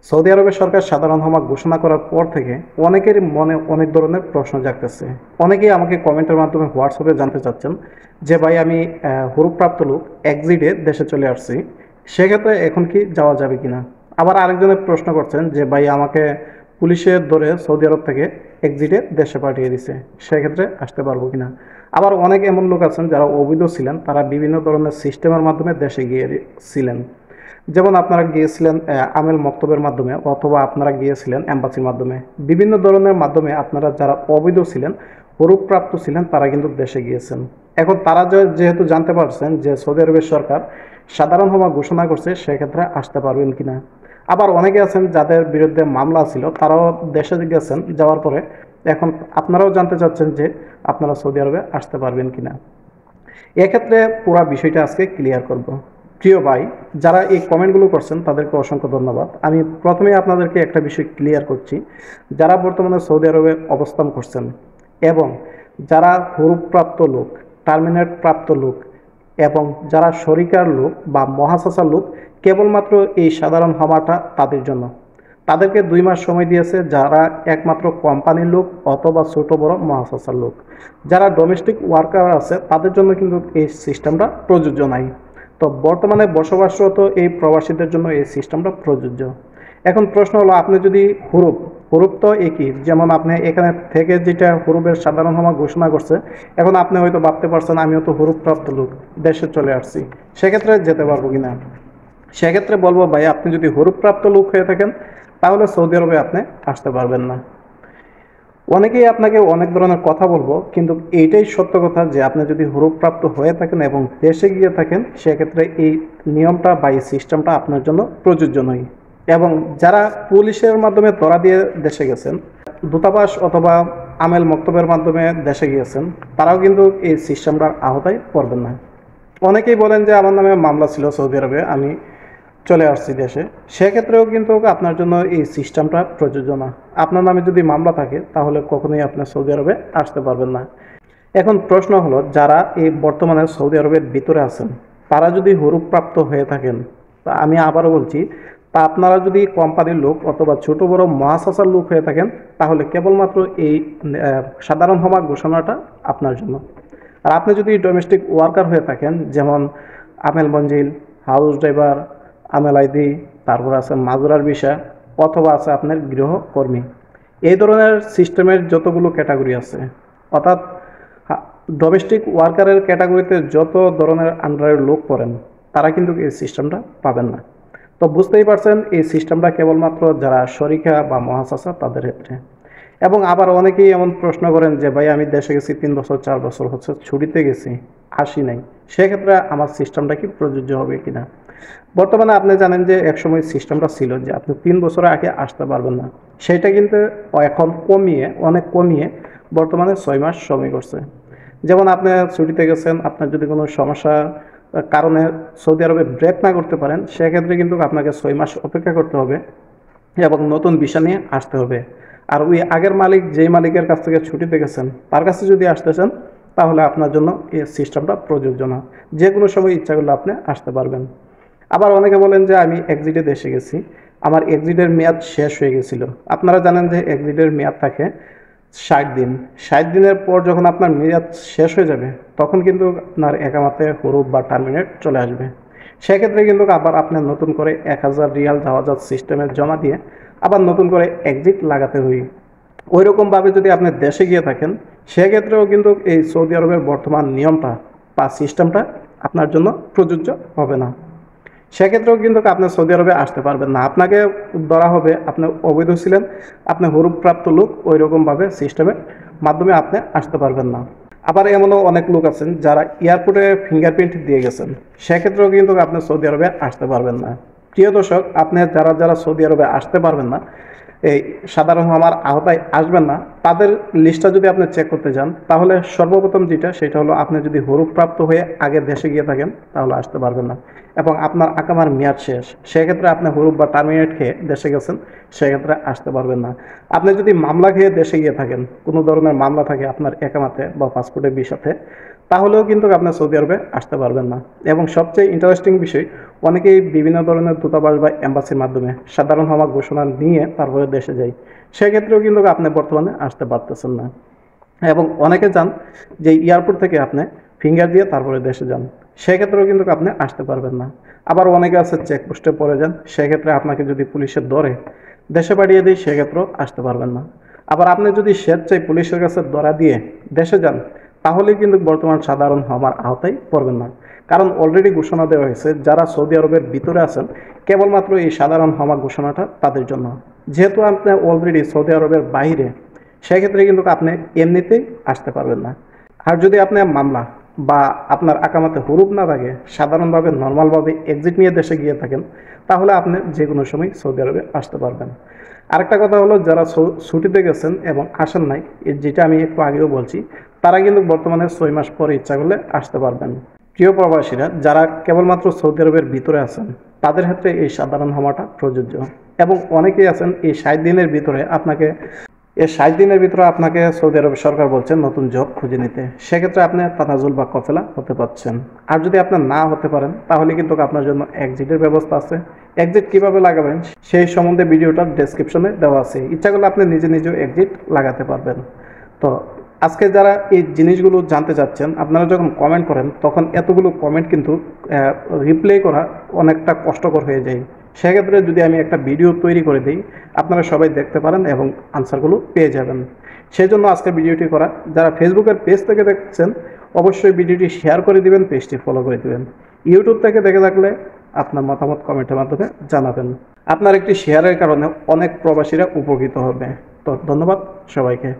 Saudi আরবের সরকার সাধারণ হমা ঘোষণা করার পর থেকে অনেকের মনে অনেক ধরনের প্রশ্ন জাগতেছে। অনেকেই আমাকে কমেন্টের মাধ্যমে হোয়াটসঅ্যাপে জানতে চাচ্ছেন যে ভাই আমি হরুপ্রাপ্ত লোক এক্সিটে দেশে চলে আসছি, সেক্ষেত্রে এখন কি যাওয়া যাবে কিনা। আবার আরেকজনের প্রশ্ন করছেন যে ভাই আমাকে পুলিশের ধরে সৌদি আরব থেকে এক্সিটে দেশে পাঠিয়ে দিছে, সেক্ষেত্রে আসতে পারবো কিনা। আবার অনেক এমন লোক আছেন যারা অবৈধ ছিলেন, তারা বিভিন্ন ধরনের সিস্টেমের মাধ্যমে দেশে গিয়েছিলেন। যেমন আপনারা গিয়েছিলেন আমেল মক্তবের মাধ্যমে, অথবা আপনারা গিয়েছিলেন এম্বাসির মাধ্যমে। বিভিন্ন ধরনের মাধ্যমে আপনারা যারা অবৈধ ছিলেন, হরুপ্রাপ্ত ছিলেন, তারা কিন্তু দেশে গিয়েছেন। এখন তারা যেহেতু জানতে পারছেন যে সৌদি আরবের সরকার সাধারণ হমা ঘোষণা করছে, সেক্ষেত্রে আসতে পারবেন কিনা। আবার অনেকে আছেন যাদের বিরুদ্ধে মামলা ছিল, তারাও দেশে গেছেন, যাওয়ার পরে এখন আপনারাও জানতে চাচ্ছেন যে আপনারা সৌদি আরবে আসতে পারবেন কিনা। এক্ষেত্রে পুরো বিষয়টা আজকে ক্লিয়ার করব। প্রিয় ভাই, যারা এই কমেন্টগুলো করছেন তাদেরকে অসংখ্য ধন্যবাদ। আমি প্রথমে আপনাদেরকে একটা বিষয় ক্লিয়ার করছি। যারা বর্তমানে সৌদি আরবে অবস্থান করছেন এবং যারা হরুপ্রাপ্ত লোক, টার্মিনেট প্রাপ্ত লোক এবং যারা শরিকার লোক বা মহাসাসার লোক, কেবলমাত্র এই সাধারণ হওয়াটা তাদের জন্য। তাদেরকে 2 মাস সময় দিয়েছে যারা একমাত্র কোম্পানির লোক অথবা ছোট বড় মহাসাসার লোক। যারা ডোমেস্টিক ওয়ার্কার আছে তাদের জন্য কিন্তু এই সিস্টেমটা প্রযোজ্য নাই। তো বর্তমানে বসবাসরত এই প্রবাসীদের জন্য এই সিস্টেমটা প্রযোজ্য। এখন প্রশ্ন হলো, আপনি যদি হুরুপ তো একই, যেমন আপনি এখানে থেকে যেটা হুরুপের সাধারণ হওয়া ঘোষণা করছে, এখন আপনি হয়তো ভাবতে পারছেন আমিও তো হুরুপ্রাপ্ত লোক, দেশে চলে আসছি, সেক্ষেত্রে যেতে পারবো কিনা। সেক্ষেত্রে বলবো ভাই, আপনি যদি হরুপ্রাপ্ত লোক হয়ে থাকেন তাহলে সৌদি আরবে আপনি আসতে পারবেন না। অনেকেই আপনাকে অনেক ধরনের কথা বলবো, কিন্তু এইটাই সত্য কথা যে আপনি যদি হরুপ্রাপ্ত হয়ে থাকেন এবং দেশে গিয়ে থাকেন, সেক্ষেত্রে এই নিয়মটা বা এই সিস্টেমটা আপনার জন্য প্রযোজ্য নয়। এবং যারা পুলিশের মাধ্যমে ধরা দিয়ে দেশে গেছেন, দূতাবাস অথবা আমেল মক্তবের মাধ্যমে দেশে গিয়েছেন, তারাও কিন্তু এই সিস্টেমটার আওতায় পড়বেন না। অনেকেই বলেন যে আমার নামে মামলা ছিল সৌদি আরবে, আমি চলে আসছি দেশে, সেক্ষেত্রেও কিন্তু আপনার জন্য এই সিস্টেমটা প্রযোজ্য না। আপনার নামে যদি মামলা থাকে তাহলে কখনোই আপনি সৌদি আরবে আসতে পারবেন না। এখন প্রশ্ন হলো, যারা এই বর্তমানে সৌদি আরবের ভিতরে আছেন, তারা যদি হরুপ্রাপ্ত হয়ে থাকেন, তা আমি আবারও বলছি, তা আপনারা যদি কোম্পানির লোক অথবা ছোট বড় মহাসাসার লোক হয়ে থাকেন, তাহলে কেবলমাত্র এই সাধারণ হওয়া ঘোষণাটা আপনার জন্য। আর আপনি যদি ডোমেস্টিক ওয়ার্কার হয়ে থাকেন, যেমন আমেল মঞ্জিল, হাউস ড্রাইভার, আমেল আইডি, তারপর আছে মাজুরার ভিসা, অথবা আছে আপনার গৃহকর্মী, এই ধরনের সিস্টেমের যতগুলো ক্যাটাগরি আছে, অর্থাৎ ডোমেস্টিক ওয়ার্কারের ক্যাটাগরিতে যত ধরনের আন্ডারের লোক পড়েন, তারা কিন্তু এই সিস্টেমটা পাবেন না। তো বুঝতেই পারছেন, এই সিস্টেমটা কেবলমাত্র যারা শরিকা বা মহাসাসা তাদের ক্ষেত্রে। এবং আবার অনেকেই এমন প্রশ্ন করেন যে ভাই আমি দেশে গেছি 3 বছর 4 বছর হচ্ছে, ছুটিতে গেছি, আসি নাই, সেক্ষেত্রে আমার সিস্টেমটা কি প্রযোজ্য হবে কিনা। বর্তমানে আপনি জানেন যে একসময় সিস্টেমটা ছিল যে আপনি 3 বছর আগে আসতে পারবেন না, সেটা কিন্তু এখন অনেক কমিয়ে বর্তমানে 6 মাস সময় করছে। যেমন আপনি ছুটিতে গেছেন, আপনার যদি কোনো সমস্যা কারণে সৌদি আরবে ব্রেক না করতে পারেন, সেক্ষেত্রে কিন্তু আপনাকে 6 মাস অপেক্ষা করতে হবে এবং নতুন ভিসা নিয়ে আসতে হবে। আর ওই আগের মালিক, যেই মালিকের কাছ থেকে ছুটিতে গেছেন, তার কাছে যদি আসতেছেন, তাহলে আপনার জন্য এই সিস্টেমটা প্রযোজ্য না। যে কোনো সময় ইচ্ছা করলে আপনি আসতে পারবেন। আবার অনেকে বলেন যে আমি এক্সিটে দেশে গেছি, আমার এক্সিটের মেয়াদ শেষ হয়ে গেছিল। আপনারা জানেন যে এক্সিটের মেয়াদ থাকে 60 দিন। 60 দিনের পর যখন আপনার মেয়াদ শেষ হয়ে যাবে, তখন কিন্তু আপনার একামাতে হুরুপ বা টার্মিনেট চলে আসবে। সেক্ষেত্রে কিন্তু আবার আপনার নতুন করে 1000 রিয়াল জাওয়াজাত সিস্টেমে জমা দিয়ে আবার নতুন করে এক্সিট লাগাতে হয়। ওই রকমভাবে যদি আপনি দেশে গিয়ে থাকেন, সেক্ষেত্রেও কিন্তু এই সৌদি আরবের বর্তমান নিয়মটা বা সিস্টেমটা আপনার জন্য প্রযোজ্য হবে না। সেক্ষেত্রেও কিন্তু আপনি সৌদি আরবে আসতে পারবেন না। আপনাকে ধরা হবে আপনি অবৈধ ছিলেন, আপনি হরুপ্রাপ্ত লোক, ওই রকমভাবে সিস্টেমের মাধ্যমে আপনি আসতে পারবেন না। আবার এমনও অনেক লোক আছেন যারা এয়ারপোর্টে ফিঙ্গারপ্রিন্ট দিয়ে গেছেন, সেক্ষেত্রেও কিন্তু আপনি সৌদি আরবে আসতে পারবেন না। প্রিয় দর্শক, আপনি যারা যারা সৌদি আরবে আসতে পারবেন না, এই সাধারণ আমার আওতায় আসবেন না, তাদের লিস্টটা যদি আপনি চেক করতে যান, তাহলে সর্বপ্রথম যেটা সেটা হলো, আপনি যদি হরুপ্রাপ্ত হয়ে আগে দেশে গিয়ে থাকেন তাহলে আসতে পারবেন না, এবং আপনার আকামার মেয়াদ শেষ, সেক্ষেত্রে আপনি হরুপ বা টার্মিনেট খেয়ে দেশে গেছেন, সেক্ষেত্রে আসতে পারবেন না। আপনি যদি মামলা খেয়ে দেশে গিয়ে থাকেন, কোনো ধরনের মামলা থাকে আপনার একামাতে বা পাসপোর্টের বিষয়ে, তাহলেও কিন্তু আপনি সৌদি আরবে আসতে পারবেন না। এবং সবচেয়ে ইন্টারেস্টিং বিষয়, অনেকেই বিভিন্ন ধরনের দূতাবাস বা এম্বাসির মাধ্যমে সাধারণ হওয়া ঘোষণা নিয়ে তারপরে দেশে যায়। সেক্ষেত্রেও কিন্তু আপনি বর্তমানে আসতে পারতেছেন না। এবং অনেকে যান যে এয়ারপোর্ট থেকে আপনি ফিঙ্গার দিয়ে তারপরে দেশে যান, সেক্ষেত্রেও কিন্তু আপনি আসতে পারবেন না। আবার অনেকে আছে চেকপোস্টে পড়ে যান, সেক্ষেত্রে আপনাকে যদি পুলিশের ধরে দেশে পাঠিয়ে দিই সেক্ষেত্রেও আসতে পারবেন না। আবার আপনি যদি স্বেচ্ছায় পুলিশের কাছে ধরা দিয়ে দেশে যান, তাহলে কিন্তু বর্তমান সাধারণ হওয়ার আওতায় পড়বেন না। কারণ অলরেডি ঘোষণা দেওয়া হয়েছে যারা সৌদি আরবের ভিতরে আছেন কেবলমাত্র এই সাধারণ হওয়া ঘোষণাটা তাদের জন্য। যেহেতু আপনি অলরেডি সৌদি আরবের বাইরে, সেক্ষেত্রে কিন্তু আপনি এমনিতেই আসতে পারবেন না। আর যদি আপনার মামলা বা আপনার আকামাতে হুরুপ না থাকে, সাধারণভাবে নর্মালভাবে এক্সিট নিয়ে দেশে গিয়ে থাকেন, তাহলে আপনি যে কোনো সময় সৌদি আরবে আসতে পারবেন। আরেকটা কথা হলো, যারা ছুটিতে গেছেন এবং আসেন নাই, যেটা আমি একটু আগেও বলছি, তারা কিন্তু বর্তমানে 6 মাস পরে ইচ্ছা করলে আসতে পারবেন। প্রিয় প্রবাসীরা, যারা কেবলমাত্র সৌদি আরবের ভিতরে আছেন, তাদের ক্ষেত্রে এই সাধারণ হওয়াটা প্রযোজ্য। এবং অনেকেই আছেন এই 60 দিনের ভিতরে আপনাকে সৌদি আরব সরকার বলছেন নতুন জব খুঁজে নিতে। সেক্ষেত্রে আপনি তানাজুল বা কফেলা হতে পারছেন। আর যদি আপনি না হতে পারেন, তাহলে কিন্তু আপনার জন্য এক্সিটের ব্যবস্থা আছে। এক্সিট কিভাবে লাগাবেন সেই সম্বন্ধে ভিডিওটার ডেসক্রিপশনে দেওয়া আছে। ইচ্ছা করলে আপনি নিজে নিজেও এক্সিট লাগাতে পারবেন। তো আজকে যারা এই জিনিসগুলো জানতে চাচ্ছেন, আপনারা যখন কমেন্ট করেন তখন এতগুলো কমেন্ট কিন্তু রিপ্লাই করা অনেকটা কষ্টকর হয়ে যায়। সেক্ষেত্রে যদি আমি একটা ভিডিও তৈরি করে দিই, আপনারা সবাই দেখতে পারেন এবং আনসারগুলো পেয়ে যাবেন। সেই জন্য আজকে ভিডিওটি করা। যারা ফেসবুকের পেজ থেকে দেখছেন, অবশ্যই ভিডিওটি শেয়ার করে দিবেন, পেজটি ফলো করে দিবেন। ইউটিউব থেকে দেখে থাকলে আপনার মতামত কমেন্টের মাধ্যমে জানাবেন। আপনার একটি শেয়ারের কারণে অনেক প্রবাসীরা উপকৃত হবে। তো ধন্যবাদ সবাইকে।